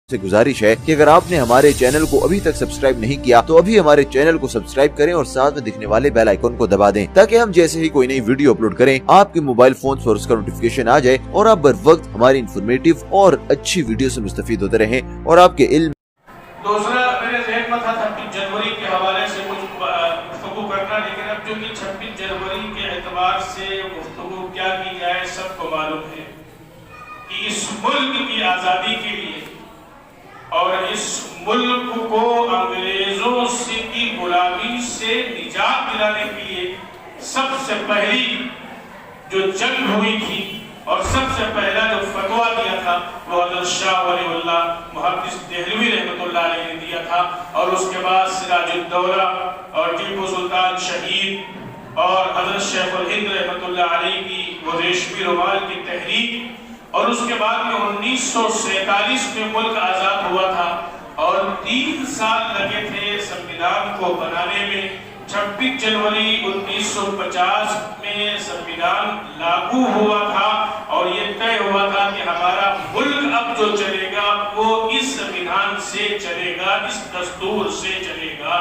से गुजारिश है कि अगर आपने हमारे चैनल को अभी तक सब्सक्राइब नहीं किया तो अभी हमारे चैनल को सब्सक्राइब करें और साथ में दिखने वाले बेल आइकन को दबा दें ताकि हम जैसे ही कोई नई वीडियो अपलोड करें आपके मोबाइल फोन पर उसका नोटिफिकेशन आ जाए और आप बर वक्त हमारी इन्फॉर्मेटिव और अच्छी वीडियो से मुस्तफीद होते रहें और आपके इल्म। दूसरा मेरे ज़हन में था 26 जनवरी के हवाले से कुछ गुफ्तगू करना, लेकिन अब चूंकि 26 जनवरी के एतबार से गुफ्तगू क्या की जाए सबको मालूम है कि इस मुल्क की आज़ादी के लिए और इस मुल्क को अंग्रेजों से की गुलामी से निजात दिलाने के लिए सबसे पहली जो जंग हुई थी और सबसे पहला जो फतवा दिया था वो हज़रत शाह वलीउल्लाह मुहद्दिस देहलवी रहमतुल्लाह अलैह ने दिया था। और उसके बाद सिराजुद्दौला और टीपू सुल्तान शहीद और हज़रत शेखुल हिंद रहमतुल्लाह अलैह की वो रेशमी रुमाल की तहरीक, और उसके बाद में 1947 में मुल्क आज़ाद हुआ था और 3 साल लगे थे संविधान को बनाने में। 26 जनवरी 1950 में संविधान लागू हुआ था और ये तय हुआ था कि हमारा मुल्क अब जो चलेगा वो इस संविधान से चलेगा, इस दस्तूर से चलेगा।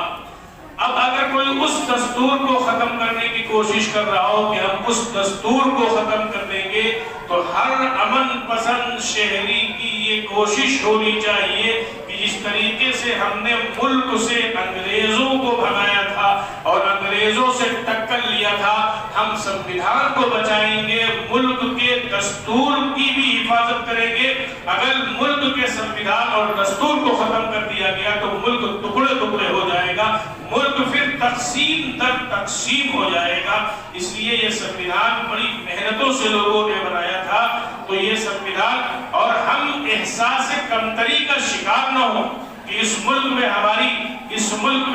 अब अगर कोई उस दस्तूर को खत्म करने की कोशिश कर रहा हो कि हम उस दस्तूर को खत्म कर देंगे, तो हर अमन पसंद शहरी की ये कोशिश होनी चाहिए कि जिस तरीके से हमने मुल्क से अंग्रेजों को भगाया था और अंग्रेजों से टक्कर लिया था, हम संविधान को बचाएंगे, मुल्क के दस्तूर की भी हिफाजत करेंगे। अगर मुल्क के संविधान और दस्तूर को खत्म कर दिया गया तो मुल्क टुकड़े टुकड़े हो जाएगा, मुल्क फिर तकसीम दर तकसीम हो जाएगा। इसलिए ये संविधान बड़ी मेहनतों से लोगों ने बनाया था, तो ये संविधान, और हम एहसास कमतरी का शिकार न हो कि इस मुल्क में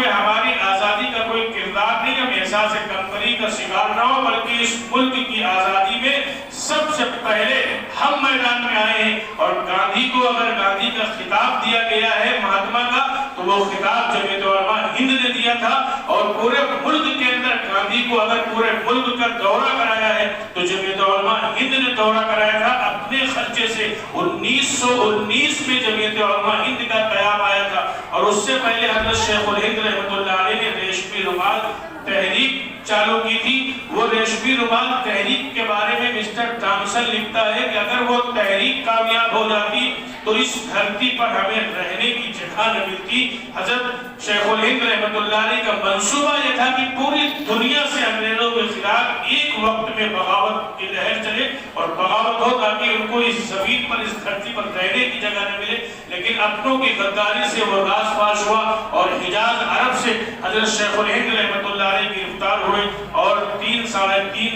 हमारी आज़ादी का कोई किरदार नहीं, हम एहसास कमतरी का शिकार न हो, बल्कि इस मुल्क की आज़ादी में सबसे पहले हम मैदान में आए हैं। और गांधी को अगर गांधी का खिताब दिया गया है महात्मा का, तो वो खिताब जमीयत उलमा हिंद ने दिया था, और पूरे मुल्क के अंदर गांधी को अगर पूरे मुल्क का दौरा कराया है तो जमीयत उलमा हिंद ने दौरा कराया था अपने खर्चे से। 1919 में जमीयत उलमा हिंद का क़याम आया था और उससे पहले हज़रत शेखुल हिंद रहमतुल्लाह अलैह ने रेशमी रुमाल तहरीक चालू की थी। वो रेशमी रुमाल तहरीक के बारे में मिस्टर थॉमसन लिखता है कि अगर वो तहरीक कामयाब हो जाती तो इस धरती पर हमें रहने की जगह न मिलती। हज़रत शेखुल हिंद रहमतुल्लाह अलैह का मंसूबा यह था कि पूरी दुनिया से अंग्रेजों के खिलाफ एक वक्त में बगावत की लहर चले और बगावत हो ताकि उनको इस जमीन पर, इस धरती पर रहने की जगह न मिले। लेकिन अपनों की गद्दारी से वो राज फाश हुआ और हिजाज अरब से हज़रत शेखुल हिंद रहमतुल्लाह अलैह गिरफ्तार हुए और 3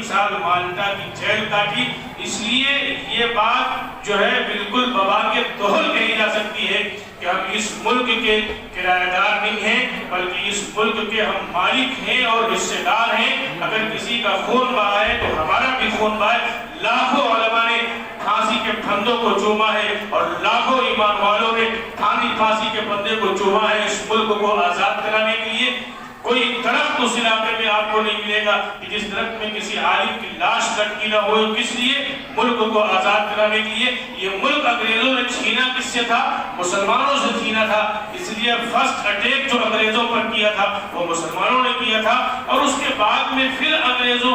साल माल्टा की जेल काटी। इसलिए ये बात जो है बिल्कुल बबा के दोहल कही जा सकती है कि हम इस मुल्क के किराएदार नहीं हैं, बल्कि इस मुल्क के हम मालिक हैं और हिस्सेदार हैं। अगर किसी का खून बहा है तो हमारा भी खून बहा है। लाखों उलमा ने फांसी के फंदों को चूमा है और लाखों ईमान वालों ने फांसी के फंदे को चूमा है इस मुल्क को आजाद कराने के लिए। कोई दरख्त उस इलाके में आपको नहीं मिलेगा कि जिस दरख्त में किसी आलिम की लाश लटकी ना हो। किस लिए? मुल्क को आजाद कराने के लिए। ये मुल्क अंग्रेजों ने छीना किससे था? मुसलमानों से छीना था। इसलिए फर्स्ट अटैक जो अंग्रेजों पर किया था वो मुसलमानों ने किया था। और उसके बाद में फिर अंग्रेजों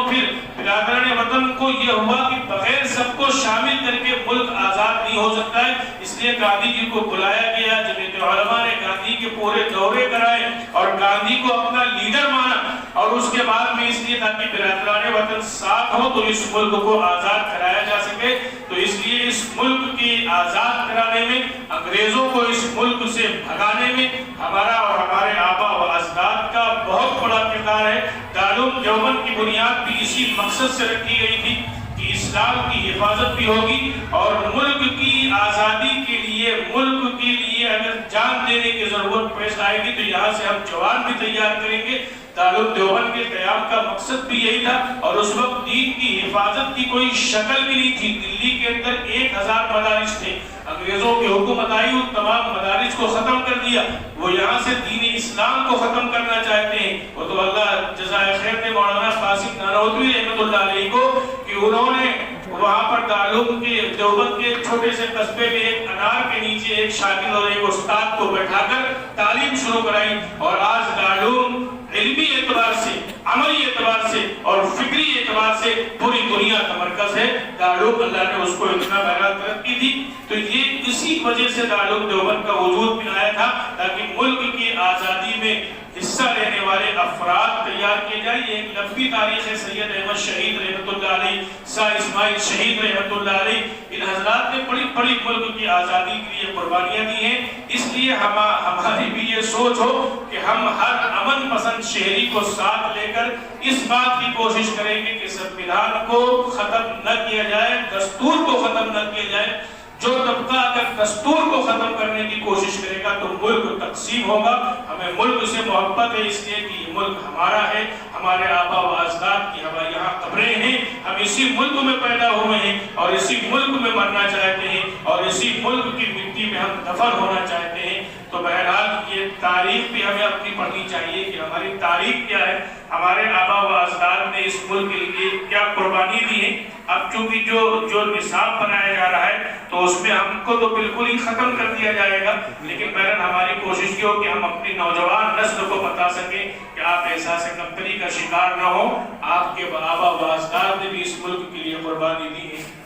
बिरादरान वतन को यह हुआ कि बगैर सबको शामिल करके मुल्क आजाद नहीं हो सकता है। इसलिए गांधी जी को बुलाया गया, जमीयत उलमा ने गांधी के पूरे दौरे कराए और गांधी को अपना लीडर माना। और उसके बाद में इसलिए ताकि बिरादरान वतन साथ हो तो इस मुल्क को आजाद कराया जा सके। तो इसलिए इस मुल्क की आजाद कराने में, अंग्रेजों को इस मुल्क से भगाने में हमारा और हमारे आबा व अजदाद का बहुत बड़ा किरदार है। दारुल देवबंद की बुनियाद भी इसी मकसद से रखी गई थी कि इस्लाम की हिफाजत भी होगी और मुल्क की आज़ादी के लिए, मुल्क के लिए अगर जान देने की जरूरत पेश आएगी तो यहाँ से हम जवान भी तैयार करेंगे। दारुल देवबंद के क़याम का मकसद भी यही था। और उस वक्त दीन की हिफाजत की कोई शक्ल भी नहीं थी। दिल्ली के अंदर 1000 मदारिस थे। अंग्रेजों की हुकूमत आई, उन तमाम मदारिस को खत्म कर दिया। वो यहाँ से दीन इस्लाम को खत्म करना चाहते हैं। वो तो अल्लाह जज़ाए खैर दे मौलाना कासिम नानोतवी रहमतुल्लाह अलैह को कि उन्होंने वहाँ पर दारूम के देवबंद के एक छोटे से कस्बे में एक अनार के नीचे एक शागिर्द और एक उस्ताद को बैठाकर तालीम शुरू कराई और आज दारूम इल्मी एतबार से, अमली एतबार से और फिक्री एतबार से पूरी दुनिया का मरकज है। दारूम अल्लाह ने उसको इतना बड़ा तरक्की दी, तो ये इसी वजह से दारूम देवबंद का वजूद में आया था ताकि मुल्क की आज़ादी में हिस्सा लेने वाले अफराद तैयार किए जाए। ये एक लंबी तारीख है। सैयद अहमद शहीद रहमतुल्लाह अलैह, शाह इस्माइल शहीद रहमतुल्लाह अलैह, इन हजरात ने बड़ी बड़ी मुल्क की आज़ादी के लिए कुर्बानियाँ दी हैं। इसलिए हमारी भी ये सोच हो कि हम हर अमन पसंद शहरी को साथ लेकर इस बात की कोशिश करेंगे कि संविधान को खत्म न किया जाए, दस्तूर को खत्म न किया जाए। जो तबका अगर दस्तूर को खत्म करने की कोशिश करेगा तो मुल्क तकसीम होगा। हमें मुल्क से मोहब्बत है इसलिए कि ये मुल्क हमारा है, हमारे आबा व अजदाद की हमारे यहाँ कब्रें हैं, हम इसी मुल्क में पैदा हुए हैं और इसी मुल्क में मरना चाहते हैं और इसी मुल्क की मिट्टी में हम दफन होना चाहते हैं। तो बहरहाल ये तारीख भी हमें अपनी पढ़नी चाहिए कि हमारी तारीख क्या है, हमारे आबा व अजदाद ने इस मुल्क के लिए क्या कुर्बानी दी है। अब चूंकि जो निसाब बनाया जा रहा है तो उसमें हमको तो बिल्कुल ही खत्म कर दिया जाएगा, लेकिन बहरहाल हमारी कोशिश ये हो कि हम अपनी नौजवान नस्ल को बता सकें कि आप एहसास कमतरी का शिकार न हो। आपके आबा व अजदाद ने भी इस मुल्क के लिए कुर्बानी दी है।